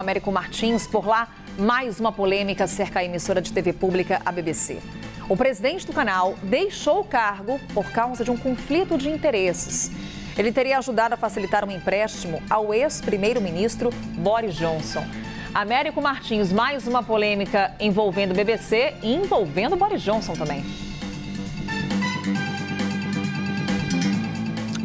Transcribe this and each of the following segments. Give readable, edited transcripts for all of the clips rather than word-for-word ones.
Américo Martins, por lá, mais uma polêmica cerca a emissora de TV pública, a BBC. O presidente do canal deixou o cargo por causa de um conflito de interesses. Ele teria ajudado a facilitar um empréstimo ao ex-primeiro-ministro Boris Johnson. Américo Martins, mais uma polêmica envolvendo o BBC e envolvendo Boris Johnson também.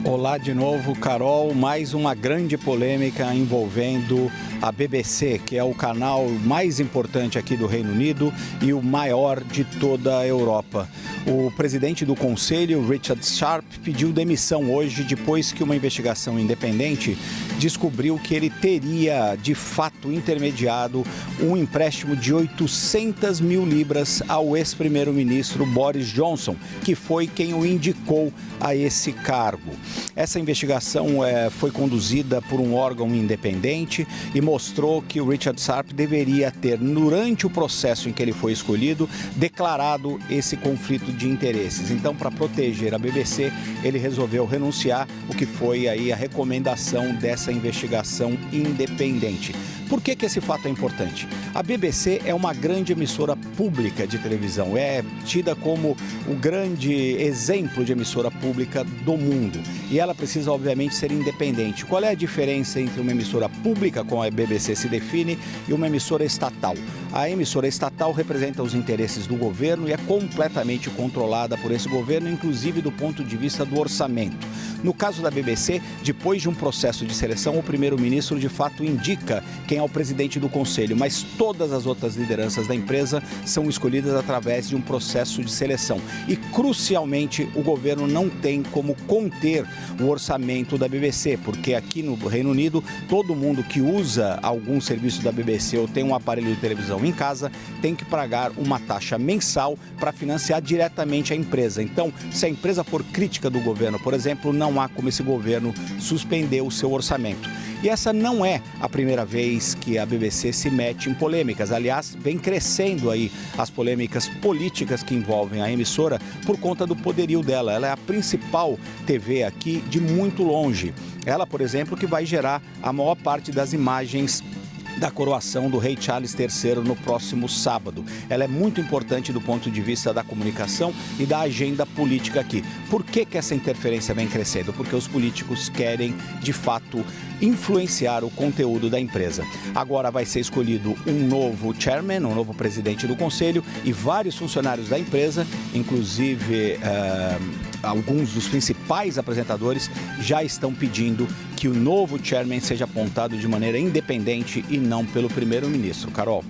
Olá de novo, Carol. Mais uma grande polêmica envolvendo a BBC, que é o canal mais importante aqui do Reino Unido e o maior de toda a Europa. O presidente do conselho, Richard Sharp, pediu demissão hoje depois que uma investigação independente descobriu que ele teria, de fato, intermediado um empréstimo de 800 mil libras ao ex-primeiro-ministro Boris Johnson, que foi quem o indicou a esse cargo. Essa investigação foi conduzida por um órgão independente e mostrou que o Richard Sharp deveria ter, durante o processo em que ele foi escolhido, declarado esse conflito de interesses. Então, para proteger a BBC, ele resolveu renunciar, o que foi aí a recomendação dessa investigação independente. Por que esse fato é importante? A BBC é uma grande emissora pública de televisão, é tida como o grande exemplo de emissora pública do mundo. E ela precisa, obviamente, ser independente. Qual é a diferença entre uma emissora pública, como a BBC se define, e uma emissora estatal? A emissora estatal representa os interesses do governo e é completamente controlada por esse governo, inclusive do ponto de vista do orçamento. No caso da BBC, depois de um processo de seleção, o primeiro-ministro de fato indica quem é o presidente do conselho, mas todas as outras lideranças da empresa são escolhidas através de um processo de seleção. E, crucialmente, o governo não tem como conter o orçamento da BBC, porque aqui no Reino Unido, todo mundo que usa algum serviço da BBC ou tem um aparelho de televisão em casa tem que pagar uma taxa mensal para financiar diretamente a empresa. Então, se a empresa for crítica do governo, por exemplo, não há como esse governo suspender o seu orçamento. E essa não é a primeira vez que a BBC se mete em polêmicas. Aliás, vem crescendo aí as polêmicas políticas que envolvem a emissora por conta do poderio dela. Ela é a principal TV aqui de muito longe. Ela, por exemplo, que vai gerar a maior parte das imagens da coroação do rei Charles III no próximo sábado. Ela é muito importante do ponto de vista da comunicação e da agenda política aqui. Por que essa interferência vem crescendo? Porque os políticos querem, de fato, influenciar o conteúdo da empresa. Agora vai ser escolhido um novo chairman, um novo presidente do conselho e vários funcionários da empresa, inclusive alguns dos principais apresentadores, já estão pedindo que o novo chairman seja apontado de maneira independente e não pelo primeiro-ministro. Carol.